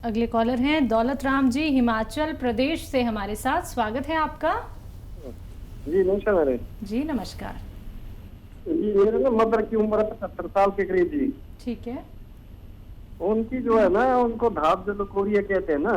अगले कॉलर हैं दौलत राम जी हिमाचल प्रदेश से हमारे साथ। स्वागत है आपका। जी नमस्कार मेरे जी नमस्कार। जी मेरे ना मदर की उम्र है 75 साल के करीब जी। ठीक है। उनकी जो है ना उनको धाप जलोकोरिया कहते हैं ना।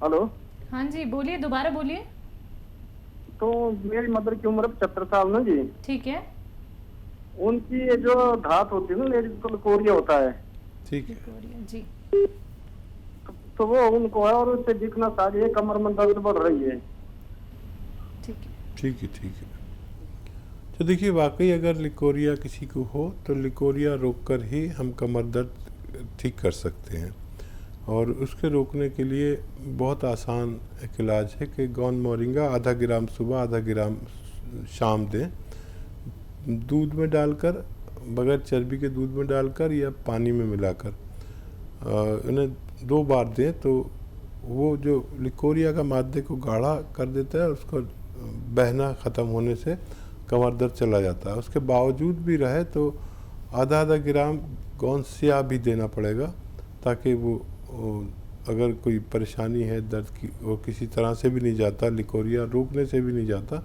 हेलो। हाँ जी बोलिए, दोबारा बोलिए। तो मेरी मदर की उम्र 75 साल ना जी। ठीक है। उनकी ये जो धात होती है ना लेडीज को लकोरिया होता है। ठीक है जी तो वो उनको है और उससे दिखना सारी है, कमर में दर्द बढ़ रही है। ठीक है। ठीक है ठीक है। तो देखिए, वाकई अगर लिकोरिया किसी को हो तो लिकोरिया रोककर ही हम कमर दर्द ठीक कर सकते हैं। और उसके रोकने के लिए बहुत आसान एक इलाज है कि गौन मोरिंगा आधा ग्राम सुबह आधा ग्राम शाम दें, दूध में डालकर, बगैर चर्बी के दूध में डालकर या पानी में मिलाकर इन्हें 2 बार दें तो वो जो लिकोरिया का मादे को गाढ़ा कर देता है और उसको बहना ख़त्म होने से कमर दर्द चला जाता है। उसके बावजूद भी रहे तो आधा आधा ग्राम गौन स्याह भी देना पड़ेगा, ताकि वो अगर कोई परेशानी है दर्द की, वो किसी तरह से भी नहीं जाता, लिकोरिया रोकने से भी नहीं जाता,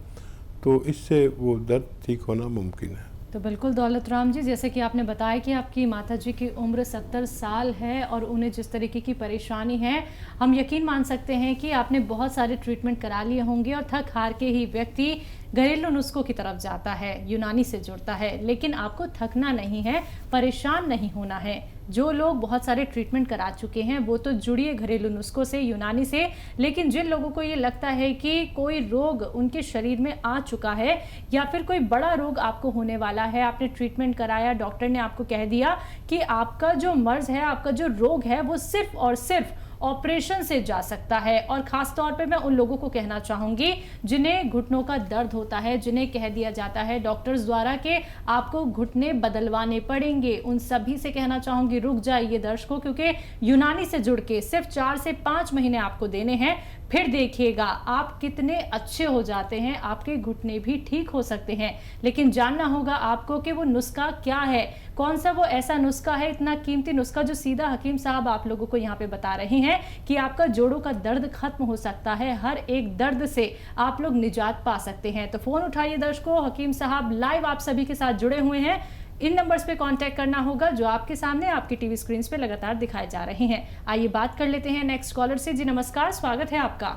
तो इससे वो दर्द ठीक होना मुमकिन है। तो बिल्कुल दौलत राम जी, जैसे कि आपने बताया कि आपकी माता जी की उम्र 70 साल है और उन्हें जिस तरीके की परेशानी है, हम यकीन मान सकते हैं कि आपने बहुत सारे ट्रीटमेंट करा लिए होंगे और थक हार के ही व्यक्ति घरेलू नुस्खों की तरफ जाता है, यूनानी से जुड़ता है। लेकिन आपको थकना नहीं है, परेशान नहीं होना है। जो लोग बहुत सारे ट्रीटमेंट करा चुके हैं वो तो जुड़िए घरेलू नुस्खों से, यूनानी से। लेकिन जिन लोगों को ये लगता है कि कोई रोग उनके शरीर में आ चुका है या फिर कोई बड़ा रोग आपको होने वाला है, आपने ट्रीटमेंट कराया, डॉक्टर ने आपको कह दिया कि आपका जो मर्ज है, आपका जो रोग है वो सिर्फ और सिर्फ ऑपरेशन से जा सकता है। और खास तौर पे मैं उन लोगों को कहना चाहूंगी जिन्हें घुटनों का दर्द होता है, जिन्हें कह दिया जाता है डॉक्टर्स द्वारा कि आपको घुटने बदलवाने पड़ेंगे, उन सभी से कहना चाहूंगी रुक जाइए दर्शकों, क्योंकि यूनानी से जुड़ के सिर्फ 4 से 5 महीने आपको देने हैं, फिर देखिएगा आप कितने अच्छे हो जाते हैं, आपके घुटने भी ठीक हो सकते हैं। लेकिन जानना होगा आपको कि वो नुस्खा क्या है, कौन सा वो ऐसा नुस्खा है, इतना कीमती नुस्खा जो सीधा हकीम साहब आप लोगों को यहाँ पे बता रहे हैं कि आपका जोड़ों का दर्द खत्म हो सकता है, हर एक दर्द से आप लोग निजात पा सकते हैं। तो फोन उठाइए दर्शकों, हकीम साहब लाइव आप सभी के साथ जुड़े हुए हैं। इन नंबर्स पे कांटेक्ट करना होगा जो आपके सामने आपकी टीवी स्क्रीन पे लगातार दिखाए जा रहे हैं। आइए बात कर लेते हैं नेक्स्ट कॉलर से। जी नमस्कार, स्वागत है आपका।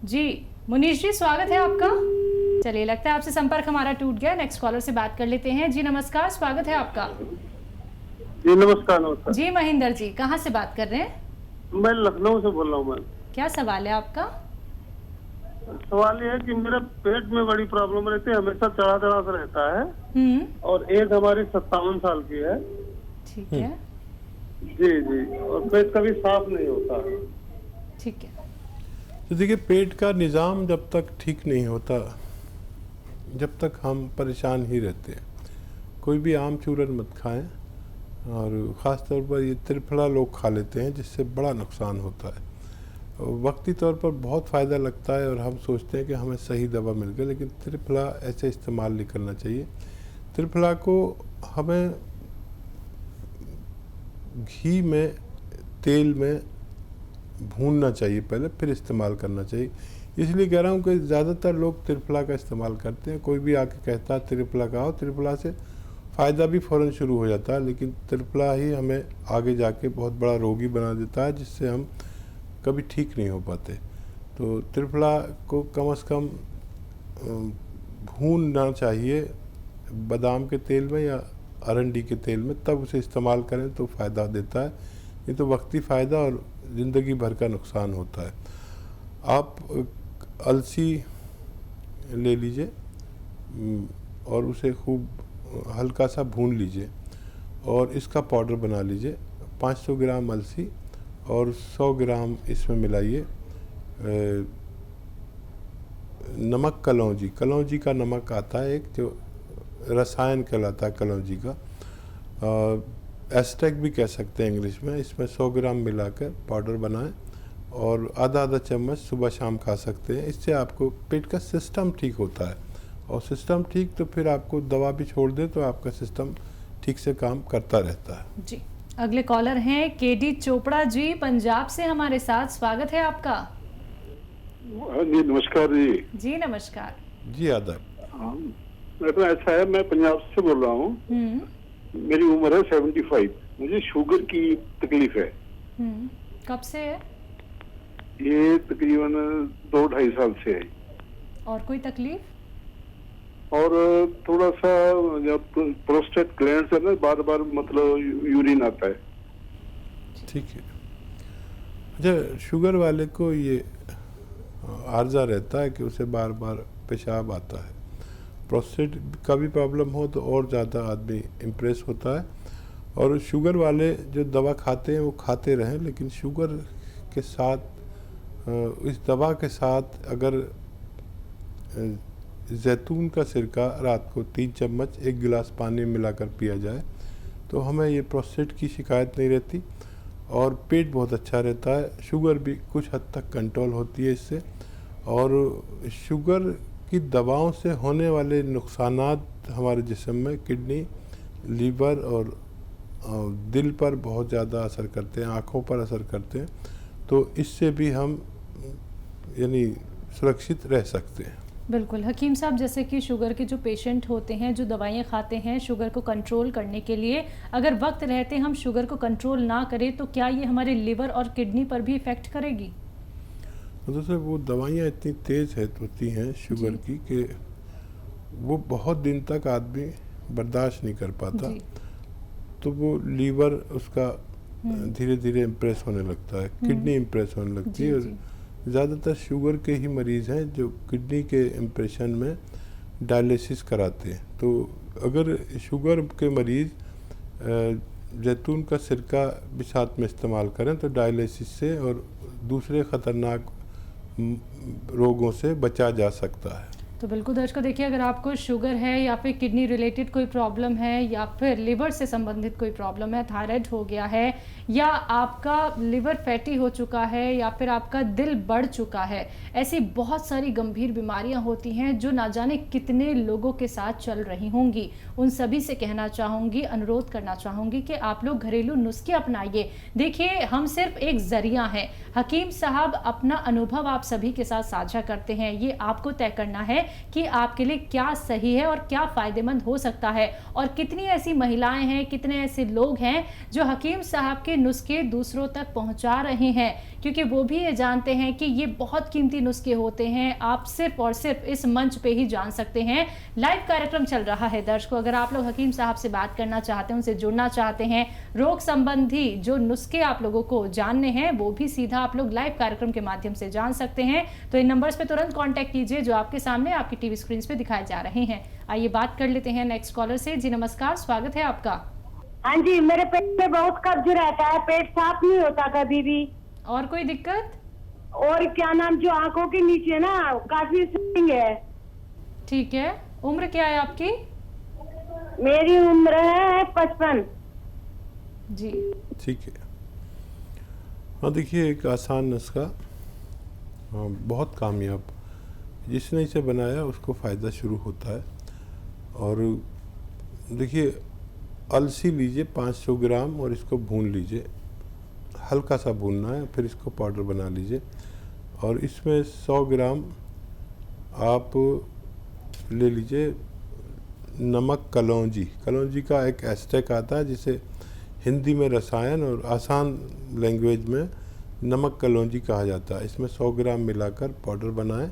जी मुनीश जी, स्वागत है आपका। चलिए, लगता है आपसे संपर्क हमारा टूट गया। नेक्स्ट कॉलर से बात कर लेते हैं। जी नमस्कार, स्वागत है आपका। जी नमस्कार। नमस्कार जी महेंद्र जी, कहाँ से बात कर रहे हैं? मैं लखनऊ से बोल रहा हूँ। मैं क्या सवाल है आपका? सवाल ये है कि मेरे पेट में बड़ी प्रॉब्लम रहती है, हमेशा चढ़ा चढ़ा सा रहता है। और एज हमारी 57 साल की है। ठीक है। जी जी, और पेट कभी साफ नहीं होता। ठीक है। तो देखिए, पेट का निज़ाम जब तक ठीक नहीं होता, जब तक हम परेशान ही रहते हैं। कोई भी आम चूरन मत खाएं, और ख़ास तौर पर ये त्रिफला लोग खा लेते हैं जिससे बड़ा नुकसान होता है। वक्ती तौर पर बहुत फ़ायदा लगता है और हम सोचते हैं कि हमें सही दवा मिल गई, लेकिन त्रिफला ऐसे इस्तेमाल नहीं करना चाहिए। त्रिफला को हमें घी में, तेल में भूनना चाहिए पहले, फिर इस्तेमाल करना चाहिए। इसलिए कह रहा हूँ कि ज़्यादातर लोग त्रिफला का इस्तेमाल करते हैं। कोई भी आके कहता है त्रिफला खाओ, त्रिफला से फ़ायदा भी फ़ौरन शुरू हो जाता है, लेकिन त्रिफला ही हमें आगे जाके बहुत बड़ा रोगी बना देता है, जिससे हम कभी ठीक नहीं हो पाते। तो त्रिफला को कम से कम भूनना चाहिए बादाम के तेल में या अरंडी के तेल में, तब उसे इस्तेमाल करें तो फ़ायदा देता है। ये तो वक्ती फ़ायदा और ज़िंदगी भर का नुकसान होता है। आप अलसी ले लीजिए और उसे खूब हल्का सा भून लीजिए और इसका पाउडर बना लीजिए। 500 ग्राम अलसी और 100 ग्राम इसमें मिलाइए नमक कलौंजी। कलौंजी का नमक आता है एक, जो रसायन कहलाता है कलौंजी का, एस्टेक भी कह सकते हैं इंग्लिश में। इसमें 100 ग्राम मिलाकर पाउडर बनाएं और आधा आधा चम्मच सुबह शाम खा सकते हैं। इससे आपको पेट का सिस्टम ठीक होता है, और सिस्टम ठीक तो फिर आपको दवा भी छोड़ दे तो आपका सिस्टम ठीक से काम करता रहता है। जी अगले कॉलर हैं केडी चोपड़ा जी, पंजाब से हमारे साथ। स्वागत है आपका। जी नमस्कार जी। जी नमस्कार। जी आदाब। तो ऐसा है, मैं पंजाब से बोल रहा हूँ। मेरी उम्र है 75। मुझे शुगर की तकलीफ है। कब से है? ये तकरीबन 2-2.5 साल से है। और कोई तकलीफ? और थोड़ा सा जब प्रोस्टेट ग्लैंड से ना बार बार मतलब यूरिन आता है। ठीक है। अच्छा, शुगर वाले को ये आर्जा रहता है कि उसे बार बार पेशाब आता है। प्रोस्टेट का भी प्रॉब्लम हो तो और ज़्यादा आदमी इम्प्रेस होता है। और शुगर वाले जो दवा खाते हैं वो खाते रहें, लेकिन शुगर के साथ इस दवा के साथ अगर जैतून का सिरका रात को 3 चम्मच 1 गिलास पानी में मिलाकर पिया जाए तो हमें ये प्रोस्टेट की शिकायत नहीं रहती और पेट बहुत अच्छा रहता है। शुगर भी कुछ हद तक कंट्रोल होती है इससे। और शुगर की दवाओं से होने वाले नुकसानात हमारे जिस्म में किडनी, लीवर और दिल पर बहुत ज़्यादा असर करते हैं, आँखों पर असर करते हैं। तो इससे भी हम यानी सुरक्षित रह सकते हैं। बिल्कुल हकीम साहब, जैसे कि शुगर के जो पेशेंट होते हैं, जो दवाइयाँ खाते हैं शुगर को कंट्रोल करने के लिए, अगर वक्त रहते हम शुगर को कंट्रोल ना करें तो क्या ये हमारे लिवर और किडनी पर भी इफ़ेक्ट करेगी? तो वो दवाइयाँ इतनी तेज़ होती हैं शुगर की कि वो बहुत दिन तक आदमी बर्दाश्त नहीं कर पाता। तो वो लीवर उसका धीरे धीरे इम्प्रेस होने लगता है, किडनी इम्प्रेस होने लगती है। और ज़्यादातर शुगर के ही मरीज़ हैं जो किडनी के इम्प्रेशन में डायलिसिस कराते हैं। तो अगर शुगर के मरीज़ जैतून का सिरका भी साथ में इस्तेमाल करें तो डायलिसिस से और दूसरे ख़तरनाक रोगों से बचा जा सकता है। तो बिल्कुल दर्शकों, देखिए अगर आपको शुगर है या फिर किडनी रिलेटेड कोई प्रॉब्लम है या फिर लिवर से संबंधित कोई प्रॉब्लम है, थायराइड हो गया है या आपका लिवर फैटी हो चुका है या फिर आपका दिल बढ़ चुका है, ऐसी बहुत सारी गंभीर बीमारियां होती हैं जो ना जाने कितने लोगों के साथ चल रही होंगी। उन सभी से कहना चाहूँगी, अनुरोध करना चाहूँगी कि आप लोग घरेलू नुस्खे अपनाइए। देखिए हम सिर्फ एक जरिया हैं। हकीम साहब अपना अनुभव आप सभी के साथ साझा करते हैं। ये आपको तय करना है कि आपके लिए क्या सही है और क्या फ़ायदेमंद हो सकता है। और कितनी ऐसी महिलाएं हैं, कितने ऐसे लोग हैं जो हकीम साहब के नुस्खे दूसरों तक पहुंचा रहे हैं, क्योंकि वो भी ये जानते हैं कि ये बहुत कीमती नुस्खे होते हैं। आप सिर्फ और सिर्फ इस मंच पे ही जान सकते हैं। लाइव कार्यक्रम चल रहा है दर्शकों, अगर आप लोग हकीम साहब से बात करना चाहते हैं, उनसे जुड़ना चाहते हैं, रोग संबंधी जो नुस्खे आप लोगों को जानने हैं वो भी सीधा आप लोग लाइव कार्यक्रम के माध्यम से जान सकते हैं। तो इन नंबर्स पे तुरंत कांटेक्ट कीजिए जो आपके सामने आपकी टीवी स्क्रीन पे दिखाए जा रहे हैं। आइए बात कर लेते हैं नेक्स्ट कॉलर से। जी नमस्कार, स्वागत है आपका। हाँ जी, मेरे पेट में बहुत कब्ज रहता है, पेट साफ नहीं होता कभी भी। और कोई दिक्कत? और क्या नाम, जो आंखों के नीचे ना काफी स्वेलिंग है। ठीक है, उम्र क्या है आपकी? मेरी उम्र है 55। जी ठीक है। हाँ देखिए, एक आसान नुस्खा, बहुत कामयाब, जिसने इसे बनाया उसको फ़ायदा शुरू होता है। और देखिए, अलसी लीजिए 500 ग्राम और इसको भून लीजिए, हल्का सा भूनना है, फिर इसको पाउडर बना लीजिए। और इसमें 100 ग्राम आप ले लीजिए नमक कलौंजी। कलौंजी का एक एस्टेक आता है जिसे हिंदी में रसायन और आसान लैंग्वेज में नमक कलौंजी कहा जाता है। इसमें 100 ग्राम मिलाकर पाउडर बनाएं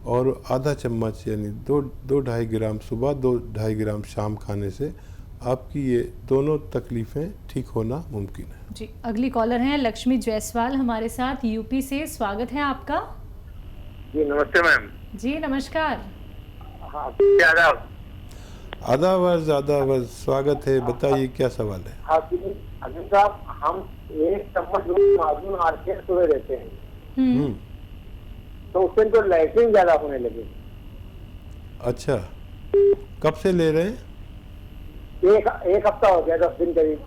और आधा चम्मच यानी 2-2.5 ग्राम सुबह, 2-2.5 ग्राम शाम खाने से आपकी ये दोनों तकलीफ़ें ठीक होना मुमकिन है। जी, अगली कॉलर हैं लक्ष्मी जायसवाल हमारे साथ यूपी से। स्वागत है आपका। जी नमस्ते मैम। जी नमस्कार। हाँ, आदाब। आदाब, स्वागत है। बताइए क्या सवाल है? हकीम साहब, हम 1 चम्मच माजून आरके सुबह रहते हैं तो उससे तो लैट्रिन ज्यादा होने लगे। अच्छा, कब से ले रहे हैं? एक हफ्ता हो गया, 10 दिन करीब।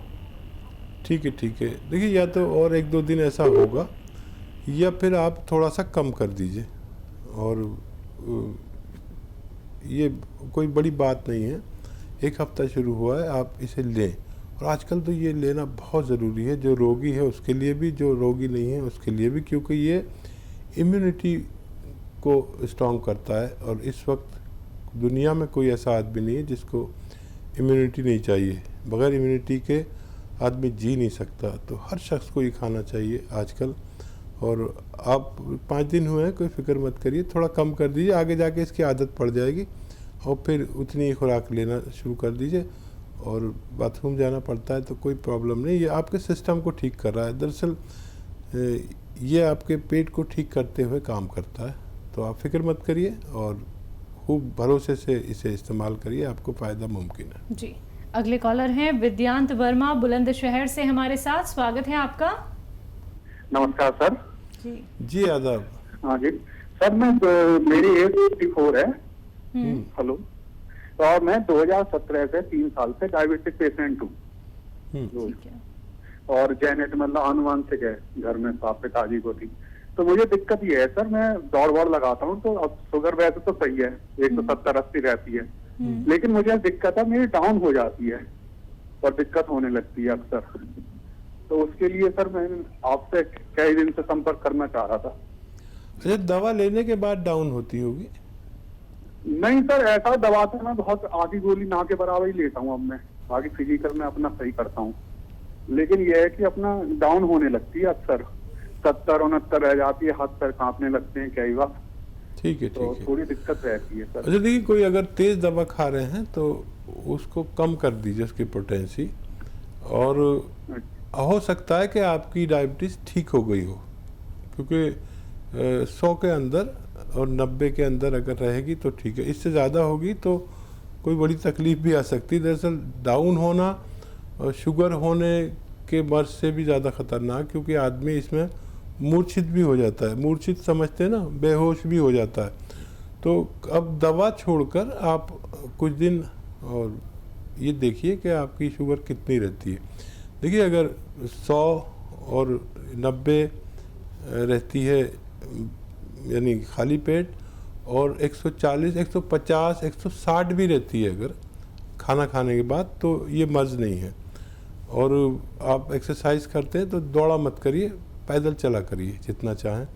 ठीक है। देखिए, या तो और 1-2 दिन ऐसा होगा या फिर आप थोड़ा सा कम कर दीजिए। और ये कोई बड़ी बात नहीं है, 1 हफ्ता शुरू हुआ है, आप इसे लें और आजकल तो ये लेना बहुत ज़रूरी है, जो रोगी है उसके लिए भी, जो रोगी नहीं है उसके लिए भी, क्योंकि ये इम्यूनिटी को स्ट्रॉन्ग करता है। और इस वक्त दुनिया में कोई ऐसा आदमी नहीं है जिसको इम्यूनिटी नहीं चाहिए। बगैर इम्यूनिटी के आदमी जी नहीं सकता। तो हर शख्स को ये खाना चाहिए आजकल। और आप 5 दिन हुए हैं, कोई फिक्र मत करिए, थोड़ा कम कर दीजिए, आगे जाके इसकी आदत पड़ जाएगी और फिर उतनी ही खुराक लेना शुरू कर दीजिए। और बाथरूम जाना पड़ता है तो कोई प्रॉब्लम नहीं, ये आपके सिस्टम को ठीक कर रहा है। दरअसल ये आपके पेट को ठीक करते हुए काम करता है। तो आप फिक्र मत करिए और खूब भरोसे से इसे इस्तेमाल करिए, आपको फ़ायदा मुमकिन है। जी, अगले कॉलर हैं विद्यांत वर्मा बुलंदशहर से हमारे साथ। स्वागत है आपका। नमस्कार सर। जी आदाब। हाँ जी सर, मैं मेरी एज 54 है। हेलो। और मैं 2017 से 3 साल से डायबिटिक पेशेंट हूँ। ठीक है। और जेनेट मतलब आनुवंशिक है, घर में पाप पिताजी को थी। तो मुझे दिक्कत ये है सर, मैं दौड़ लगाता हूँ तो अब शुगर वैसे तो सही है, 170-80 रहती है, लेकिन मुझे दिक्कत है, मेरी डाउन हो जाती है और दिक्कत होने लगती है अक्सर। तो उसके लिए सर मैं आपसे कई दिन से संपर्क करना चाह रहा था। अच्छा, दवा लेने के बाद डाउन होती होगी? नहीं सर, ऐसा दवा से मैं बहुत आधी गोली ना के बराबर ही लेता हूँ। अब मैं बाकी फिजिकल में अपना सही करता हूँ, लेकिन यह है कि अपना डाउन होने लगती है अक्सर, 70-69 रह जाती है, हाथ पैर कांपने लगते हैं कई बार। ठीक है, तो ठीक है। थोड़ी दिक्कत रहती है सर। अच्छा देखिए, कोई अगर तेज़ दवा खा रहे हैं तो उसको कम कर दीजिए, उसकी पोटेंसी। और हो सकता है कि आपकी डायबिटीज़ ठीक हो गई हो, क्योंकि 100 के अंदर और 90 के अंदर अगर रहेगी तो ठीक है। इससे ज़्यादा होगी तो कोई बड़ी तकलीफ भी आ सकती है। दरअसल डाउन होना और शुगर होने के मर्ज से भी ज़्यादा ख़तरनाक, क्योंकि आदमी इसमें मूर्छित भी हो जाता है। मूर्छित समझते हैं ना, बेहोश भी हो जाता है। तो अब दवा छोड़कर आप कुछ दिन और ये देखिए कि आपकी शुगर कितनी रहती है। देखिए, अगर 100 और 90 रहती है यानी खाली पेट, और 140, 150, 160 भी रहती है अगर खाना खाने के बाद, तो ये मर्ज नहीं है। और आप एक्सरसाइज करते हैं तो दौड़ा मत करिए, पैदल चला करिए जितना चाहें।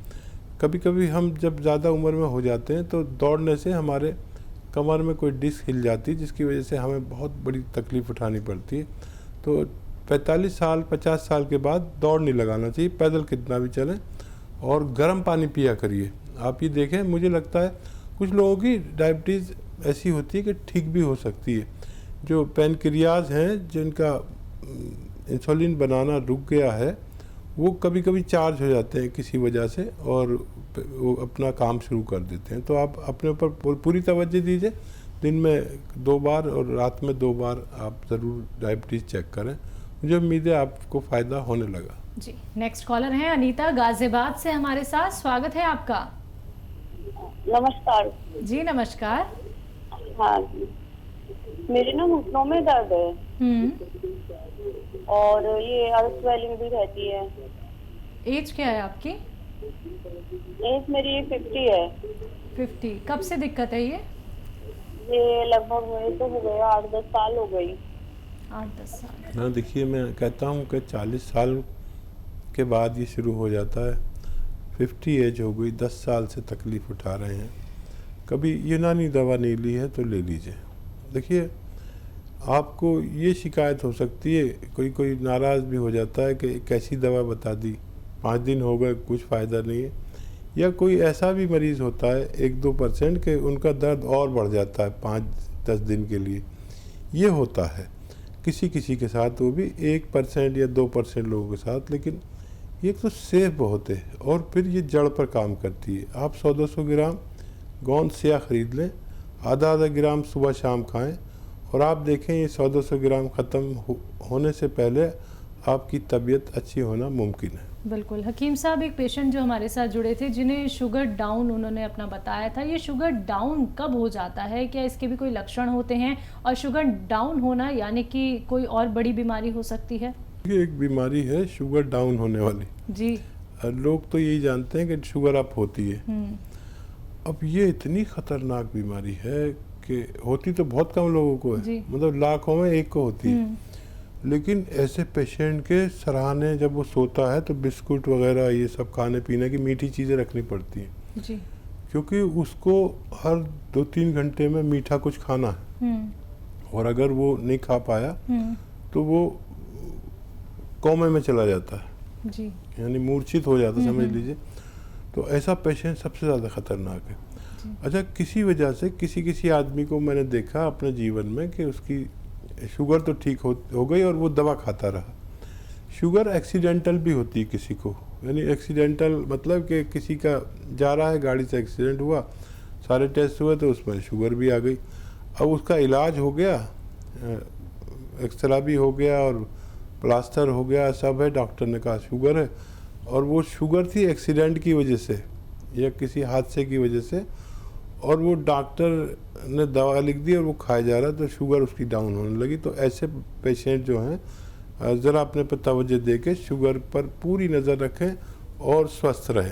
कभी कभी हम जब ज़्यादा उम्र में हो जाते हैं तो दौड़ने से हमारे कमर में कोई डिस्क हिल जाती है, जिसकी वजह से हमें बहुत बड़ी तकलीफ़ उठानी पड़ती है। तो 45 साल 50 साल के बाद दौड़ नहीं लगाना चाहिए, पैदल कितना भी चलें। और गर्म पानी पिया करिए। आप ये देखें, मुझे लगता है कुछ लोगों की डायबिटीज़ ऐसी होती है कि ठीक भी हो सकती है। जो पैनक्रियाज हैं, जिनका इंसुलिन बनाना रुक गया है, वो कभी कभी चार्ज हो जाते हैं किसी वजह से और वो अपना काम शुरू कर देते हैं। तो आप अपने ऊपर पूरी तवज्जो दीजिए। दिन में 2 बार और रात में 2 बार आप ज़रूर डायबिटीज़ चेक करें। मुझे उम्मीद है आपको फ़ायदा होने लगा। जी, नेक्स्ट कॉलर हैं अनीता गाजियाबाद से हमारे साथ। स्वागत है आपका। नमस्कार जी नमस्कार। हाँ जी, मेरे ना घुटनों में दर्द है और ये अर्थ स्वेलिंग भी रहती है। एज क्या है आपकी? एज मेरी 50 है। 50। कब से दिक्कत है ये? ये लगभग मेरे तो हो गया 8-10 साल हो गई। 8-10 साल। हाँ, देखिए, मैं कहता हूँ कि 40 साल के बाद ये शुरू हो जाता है। 50 एज हो गई, 10 साल से तकलीफ़ उठा रहे हैं, कभी यूनानी दवा नहीं ली है तो ले लीजिए। देखिए, आपको ये शिकायत हो सकती है, कोई नाराज़ भी हो जाता है कि कैसी दवा बता दी, 5 दिन हो गए कुछ फ़ायदा नहीं है। या कोई ऐसा भी मरीज़ होता है 1-2% के उनका दर्द और बढ़ जाता है 5-10 दिन के लिए। ये होता है किसी के साथ, वो भी 1% या 2% लोगों के साथ। लेकिन ये तो सेफ बहुत है और फिर ये जड़ पर काम करती है। आप 100-200 ग्राम गोंद सिया ख़रीद लें, आधा ग्राम सुबह शाम खाएं और आप देखें ये 100-200 ग्राम ख़त्म होने से पहले आपकी तबीयत अच्छी होना मुमकिन है। बिल्कुल। हकीम साहब, एक पेशेंट जो हमारे साथ जुड़े थे जिन्हें शुगर डाउन उन्होंने अपना बताया था, ये शुगर डाउन कब हो जाता है? क्या इसके भी कोई लक्षण होते हैं? और शुगर डाउन होना यानी कि कोई और बड़ी बीमारी हो सकती है? ये एक बीमारी है शुगर डाउन होने वाली। जी। लोग तो यही जानते हैं कि शुगर अप होती है। अब ये इतनी ख़तरनाक बीमारी है कि होती तो बहुत कम लोगों को है, मतलब लाखों में 1 को होती है। लेकिन ऐसे पेशेंट के सराहने जब वो सोता है तो बिस्कुट वगैरह ये सब खाने पीने की मीठी चीज़ें रखनी पड़ती हैं जी। क्योंकि उसको हर 2-3 घंटे में मीठा कुछ खाना है और अगर वो नहीं खा पाया तो वो कोमे में चला जाता है जी। यानी मूर्छित हो जाता है समझ लीजिए। तो ऐसा पेशेंट सबसे ज़्यादा खतरनाक है। अच्छा, किसी वजह से किसी आदमी को मैंने देखा अपने जीवन में कि उसकी शुगर तो ठीक हो गई और वो दवा खाता रहा। शुगर एक्सीडेंटल भी होती है किसी को, यानी एक्सीडेंटल मतलब कि किसी का जा रहा है गाड़ी से एक्सीडेंट हुआ, सारे टेस्ट हुए तो उसमें शुगर भी आ गई। अब उसका इलाज हो गया, एक्सरा भी हो गया और प्लास्टर हो गया, सब है, डॉक्टर ने कहा शुगर है, और वो शुगर थी एक्सीडेंट की वजह से या किसी हादसे की वजह से, और वो डॉक्टर ने दवा लिख दी और वो खाया जा रहा तो शुगर उसकी डाउन होने लगी। तो ऐसे पेशेंट जो हैं ज़रा अपने पर तवज्जो दे के शुगर पर पूरी नज़र रखें और स्वस्थ रहें।